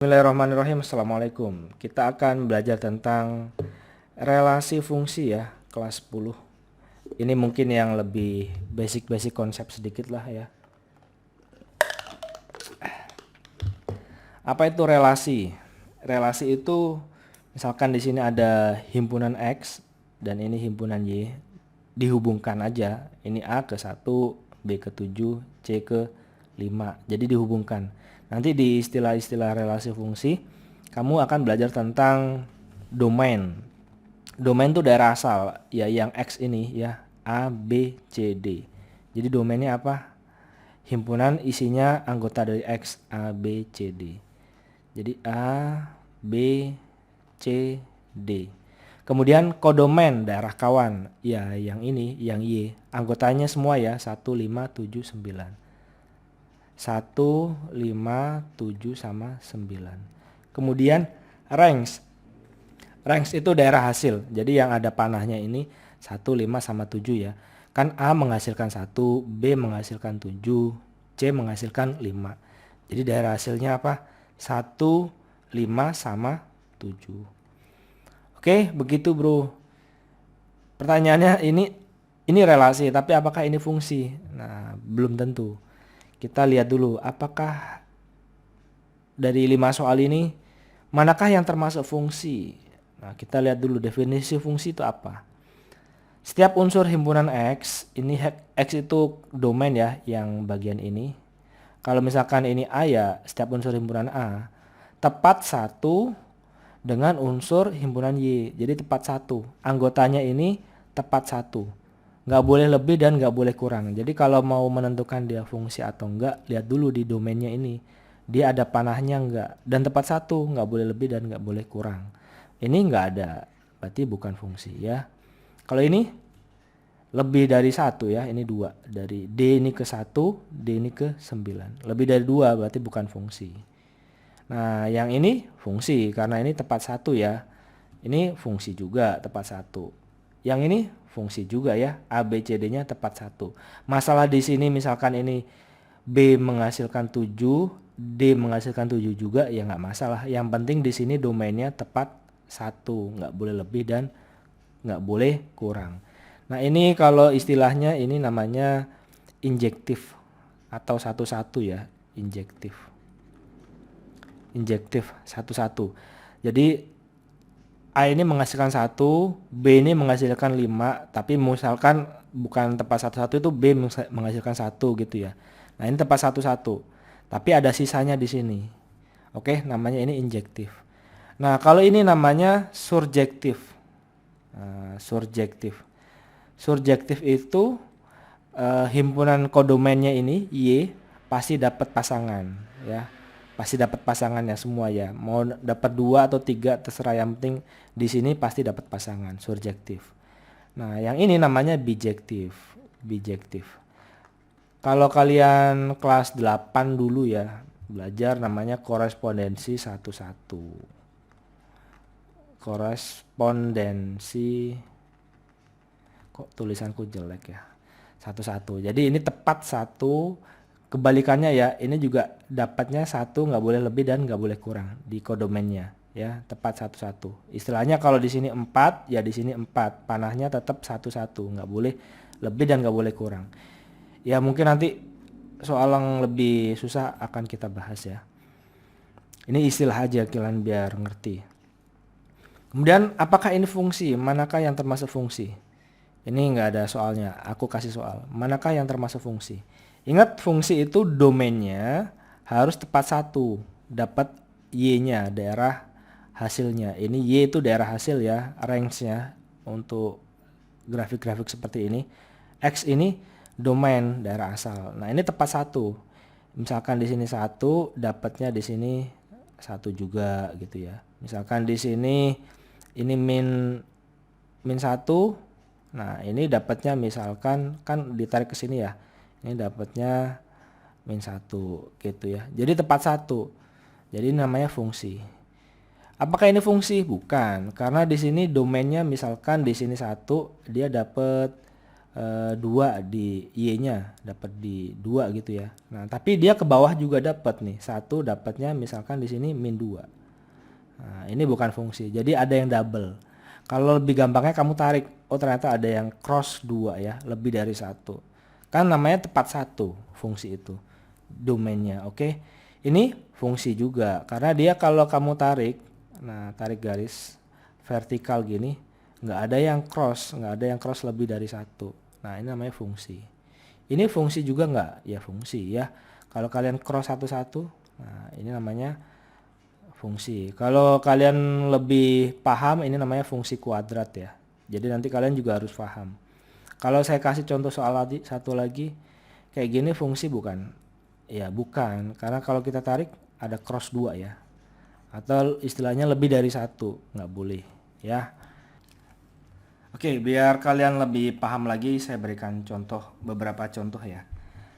Bismillahirrahmanirrahim. Assalamualaikum. Kita akan belajar tentang relasi fungsi ya, kelas 10. Ini mungkin yang lebih basic konsep sedikit lah ya. Apa itu relasi? Relasi itu misalkan di sini ada himpunan X dan ini himpunan Y, dihubungkan aja. Ini A ke 1, B ke 7, C ke 5. Jadi dihubungkan. Nanti di istilah-istilah relasi fungsi, kamu akan belajar tentang domain. Domain itu daerah asal, ya yang X ini ya, A, B, C, D. Jadi domainnya apa? Himpunan isinya anggota dari X, A, B, C, D. Jadi A, B, C, D. Kemudian kodomen daerah kawan, ya yang ini, yang Y. Anggotanya semua ya, 1, 5, 7, 9. 1, 5, 7, sama 9. Kemudian range. Range itu daerah hasil. Jadi yang ada panahnya ini 1, 5, sama 7 ya. Kan A menghasilkan 1, B menghasilkan 7, C menghasilkan 5. Jadi daerah hasilnya apa? 1, 5, sama 7. Oke, begitu bro. Pertanyaannya ini relasi, tapi apakah ini fungsi? Nah, belum tentu. Kita lihat dulu apakah dari 5 soal ini manakah yang termasuk fungsi. Nah, kita lihat dulu definisi fungsi itu apa. Setiap unsur himpunan X, ini X itu domain ya, yang bagian ini. Kalau misalkan ini A ya, setiap unsur himpunan A tepat satu dengan unsur himpunan Y. Jadi tepat satu. Anggotanya ini tepat satu. Nggak boleh lebih dan nggak boleh kurang. Jadi kalau mau menentukan dia fungsi atau enggak, lihat dulu di domainnya ini. Dia ada panahnya enggak. Dan tepat satu, nggak boleh lebih dan nggak boleh kurang. Ini nggak ada, berarti bukan fungsi ya. Kalau ini lebih dari satu ya, ini 2. Dari D ini ke 1, D ini ke 9. Lebih dari 2 berarti bukan fungsi. Nah yang ini fungsi karena ini tepat satu ya. Ini fungsi juga tepat satu. Yang ini fungsi juga ya, A, B, C, D-nya tepat satu. Masalah di sini misalkan ini B menghasilkan 7, D menghasilkan 7 juga ya nggak masalah. Yang penting di sini domainnya tepat satu, nggak boleh lebih dan nggak boleh kurang. Nah ini kalau istilahnya ini namanya injektif atau satu-satu ya, injektif. Injektif satu-satu. Jadi A ini menghasilkan 1, B ini menghasilkan 5, tapi misalkan bukan tepat satu-satu itu B menghasilkan 1 gitu ya. Nah, ini tepat satu-satu. Tapi ada sisanya di sini. Oke, namanya ini injektif. Nah, kalau ini namanya surjektif. Surjektif. Surjektif itu himpunan kodomennya ini Y pasti dapat pasangan ya. Pasti dapat pasangannya semua ya. Mau dapat 2 atau 3 terserah, yang penting di sini pasti dapat pasangan, surjektif. Nah, yang ini namanya bijektif. Bijektif. Kalau kalian kelas 8 dulu ya, belajar namanya korespondensi satu-satu. Korespondensi, kok tulisanku jelek ya. Satu-satu. Jadi ini tepat satu. Kebalikannya ya, ini juga dapatnya satu, nggak boleh lebih dan nggak boleh kurang di kodomennya ya, tepat satu-satu. Istilahnya kalau di sini 4 ya di sini 4, panahnya tetap satu-satu, nggak boleh lebih dan nggak boleh kurang. Ya mungkin nanti soal yang lebih susah akan kita bahas ya. Ini istilah aja kalian biar ngerti. Kemudian apakah ini fungsi? Manakah yang termasuk fungsi? Ini nggak ada soalnya, aku kasih soal. Manakah yang termasuk fungsi? Ingat fungsi itu domainnya harus tepat satu, dapat Y-nya, daerah hasilnya. Ini Y itu daerah hasil ya, range-nya untuk grafik-grafik seperti ini. X ini domain, daerah asal. Nah ini tepat satu. Misalkan di sini satu, dapatnya di sini satu juga gitu ya. Misalkan di sini ini min 1. Nah ini dapatnya misalkan kan ditarik ke sini ya. Ini dapatnya min 1 gitu ya. Jadi tepat satu. Jadi namanya fungsi. Apakah ini fungsi? Bukan, karena di sini domainnya misalkan di sini 1, dia dapat 2 di Y-nya, dapat di 2 gitu ya. Nah, tapi dia ke bawah juga dapat nih. 1 dapatnya misalkan di sini min 2. Nah, ini bukan fungsi. Jadi ada yang double. Kalau lebih gampangnya kamu tarik, oh ternyata ada yang cross 2 ya, lebih dari 1. Kan namanya tepat 1 fungsi itu. Domainnya, oke. Ini fungsi juga karena dia kalau kamu tarik, nah tarik garis vertikal gini, nggak ada yang cross, lebih dari 1. Nah, ini namanya fungsi. Ini fungsi juga nggak? Ya fungsi ya. Kalau kalian cross satu-satu, nah ini namanya fungsi. Kalau kalian lebih paham, ini namanya fungsi kuadrat ya. Jadi nanti kalian juga harus paham. Kalau saya kasih contoh soal satu lagi, kayak gini fungsi bukan? Ya bukan, karena kalau kita tarik ada cross 2 ya. Atau istilahnya lebih dari 1, nggak boleh ya. Oke, biar kalian lebih paham lagi, saya berikan beberapa contoh ya.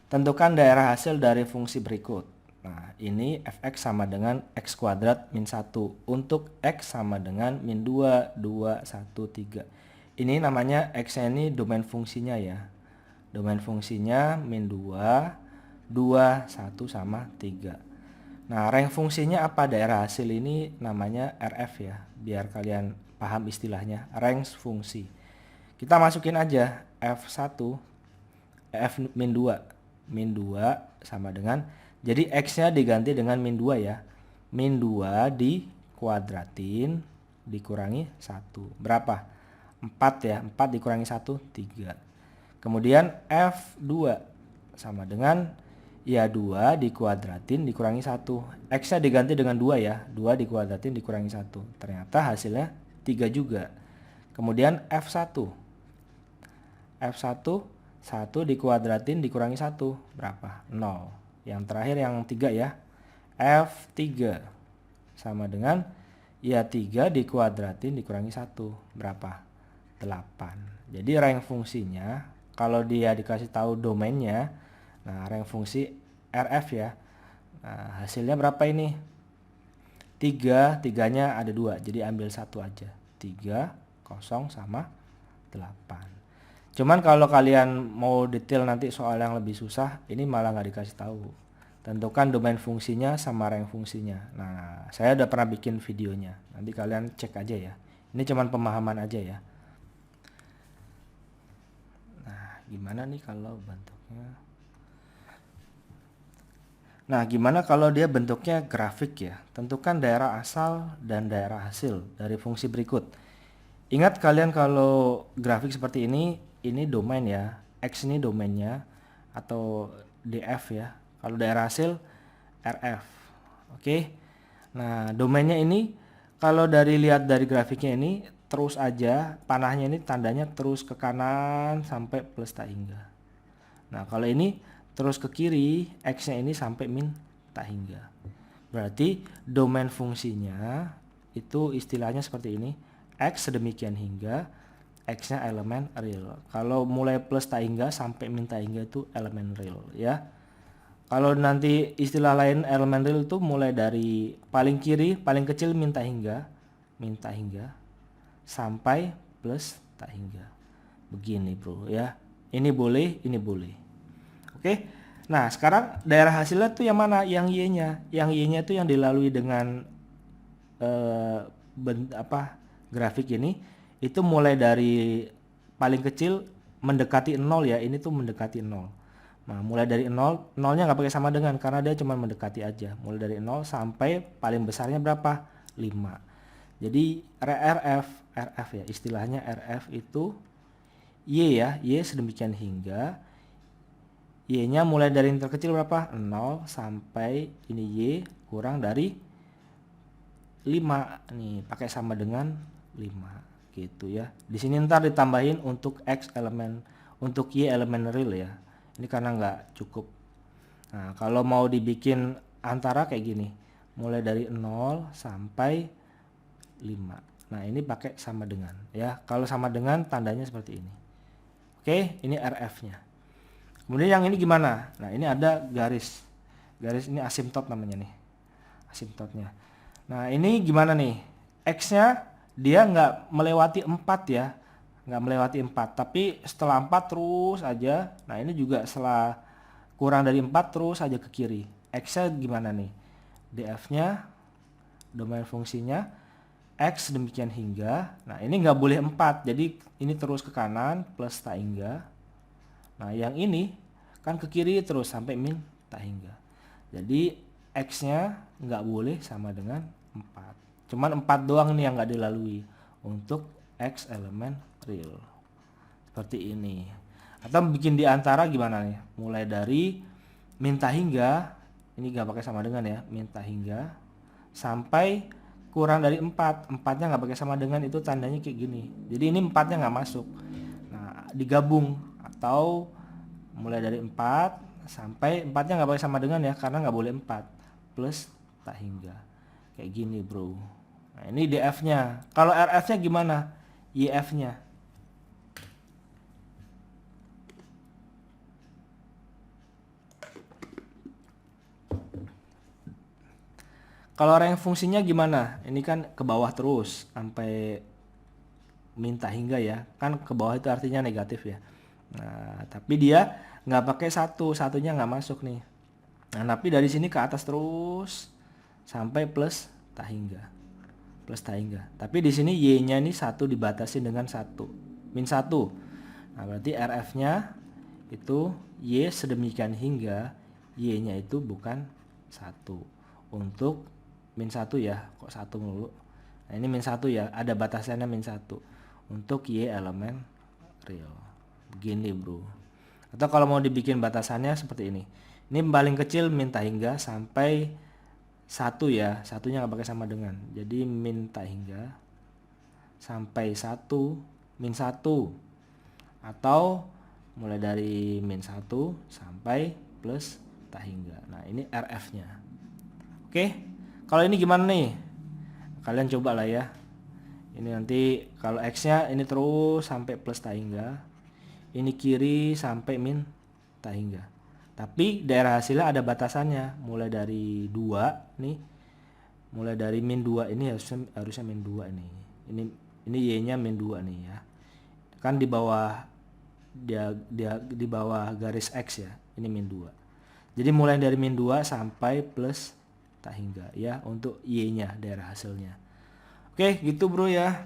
Tentukan daerah hasil dari fungsi berikut. Nah, ini fx sama dengan x kuadrat min 1 untuk x sama dengan min 2, 2, 1, 3. Ini namanya x-nya ini domain fungsinya ya. Domain fungsinya min 2, 2, 1 sama 3. Nah, rank fungsinya apa daerah hasil ini namanya RF ya. Biar kalian paham istilahnya, range fungsi. Kita masukin aja F1, F min 2. Min 2 sama dengan, jadi X-nya diganti dengan min 2 ya. Min 2 dikuadratin dikurangi 1. Berapa? 4 ya. 4 dikurangi 1, 3. Kemudian F2 sama dengan, ya 2 dikuadratin dikurangi 1. X-nya diganti dengan 2 ya. 2 dikuadratin dikurangi 1. Ternyata hasilnya 3 juga. Kemudian F1. F1 1 dikuadratin dikurangi 1. Berapa? 0. Yang terakhir yang 3 ya. F3 sama dengan, ya 3 dikuadratin dikurangi 1. Berapa? 8. Jadi rank fungsinya, kalau dia dikasih tahu domainnya, nah rank fungsi RF ya. Nah, hasilnya berapa ini? 3, 3-nya ada 2, jadi ambil 1 aja. 3, 0 sama 8. Cuman kalau kalian mau detail nanti soal yang lebih susah, ini malah nggak dikasih tahu. Tentukan domain fungsinya sama rank fungsinya. Nah, saya udah pernah bikin videonya. Nanti kalian cek aja ya. Ini cuman pemahaman aja ya. Nah, gimana nih kalau bentuknya? Nah, gimana kalau dia bentuknya grafik ya? Tentukan daerah asal dan daerah hasil dari fungsi berikut. Ingat kalian kalau grafik seperti ini domain ya. X ini domainnya atau DF ya. Kalau daerah hasil RF. Oke. Nah, domainnya ini kalau lihat dari grafiknya ini terus aja panahnya ini tandanya terus ke kanan sampai plus tak hingga. Nah, kalau ini terus ke kiri, X-nya ini sampai min tak hingga. Berarti domain fungsinya itu istilahnya seperti ini. X sedemikian hingga, X-nya elemen real. Kalau mulai plus tak hingga sampai min tak hingga itu elemen real ya. Kalau nanti istilah lain elemen real itu mulai dari paling kiri, paling kecil min tak hingga sampai plus tak hingga. Begini bro ya. Ini boleh, ini boleh. Oke. Nah, sekarang daerah hasilnya tuh yang mana? Yang Y-nya. Yang Y-nya itu yang dilalui dengan grafik ini. Itu mulai dari paling kecil mendekati 0 ya. Ini tuh mendekati 0. Nah, mulai dari 0, 0-nya nggak pakai sama dengan karena dia cuma mendekati aja. Mulai dari 0 sampai paling besarnya berapa? 5. Jadi RF ya. Istilahnya RF itu Y ya. Y sedemikian hingga Y-nya mulai dari yang terkecil berapa? 0 sampai ini Y kurang dari 5. Nih, pakai sama dengan 5 gitu ya. Di sini ntar ditambahin untuk X elemen, untuk Y elemen real ya. Ini karena nggak cukup. Nah, kalau mau dibikin antara kayak gini. Mulai dari 0 sampai 5. Nah, ini pakai sama dengan ya. Kalau sama dengan tandanya seperti ini. Oke, ini RF-nya. Kemudian yang ini gimana? Nah, ini ada garis ini asimtot namanya nih, asimtotnya. Nah, ini gimana nih? X-nya dia nggak melewati 4 ya. nggak melewati 4. Tapi setelah 4 terus aja. Nah ini juga setelah kurang dari 4 terus aja ke kiri. X-nya gimana nih? df-nya, domain fungsinya x demikian hingga. Nah ini nggak boleh 4, jadi ini terus ke kanan plus tak hingga. Nah yang ini kan ke kiri terus sampai min tak hingga. Jadi x-nya nggak boleh sama dengan 4. Cuman 4 doang nih yang nggak dilalui untuk x elemen real. Seperti ini. Atau bikin di antara gimana nih? Mulai dari min tak hingga, ini nggak pakai sama dengan ya, min tak hingga sampai kurang dari 4. 4-nya nggak pakai sama dengan, itu tandanya kayak gini. Jadi ini 4-nya nggak masuk. Nah digabung, atau mulai dari 4 sampai 4-nya nggak pakai sama dengan ya, karena nggak boleh 4 plus tak hingga. Kayak gini bro. Nah ini df-nya. Kalau rf-nya gimana? yf-nya. Kalau rank fungsinya gimana? Ini kan ke bawah terus sampai minta hingga ya. Kan ke bawah itu artinya negatif ya. Nah, tapi dia nggak pakai satu, satunya nggak masuk nih. Nah, tapi dari sini ke atas terus sampai plus tak hingga. Plus tak hingga. Tapi di sini y-nya ini 1 dibatasi dengan 1. Min 1. Nah, berarti RF-nya itu y sedemikian hingga y-nya itu bukan 1. Untuk min 1 ya, kok 1 mulu. Nah, ini min 1 ya, ada batasannya min 1 untuk y elemen real. Begini bro. Atau kalau mau dibikin batasannya seperti ini. Ini paling kecil min tak hingga sampai 1 ya, satunya nggak pakai sama dengan. Jadi min tak hingga sampai 1 min 1, atau mulai dari min 1 sampai plus tak hingga. Nah ini RF-nya. Oke, kalau ini gimana nih? Kalian coba lah ya. Ini nanti kalau X-nya ini terus sampai plus tak hingga. Ini kiri sampai min tak hingga. Tapi daerah hasilnya ada batasannya. Mulai dari 2 nih. Mulai dari min 2 ini harusnya min 2 ini. Ini Y-nya min 2 nih ya. Kan di bawah dia di bawah garis X ya. Ini min 2. Jadi mulai dari min 2 sampai plus tak hingga ya untuk Y-nya daerah hasilnya. Oke, gitu bro ya.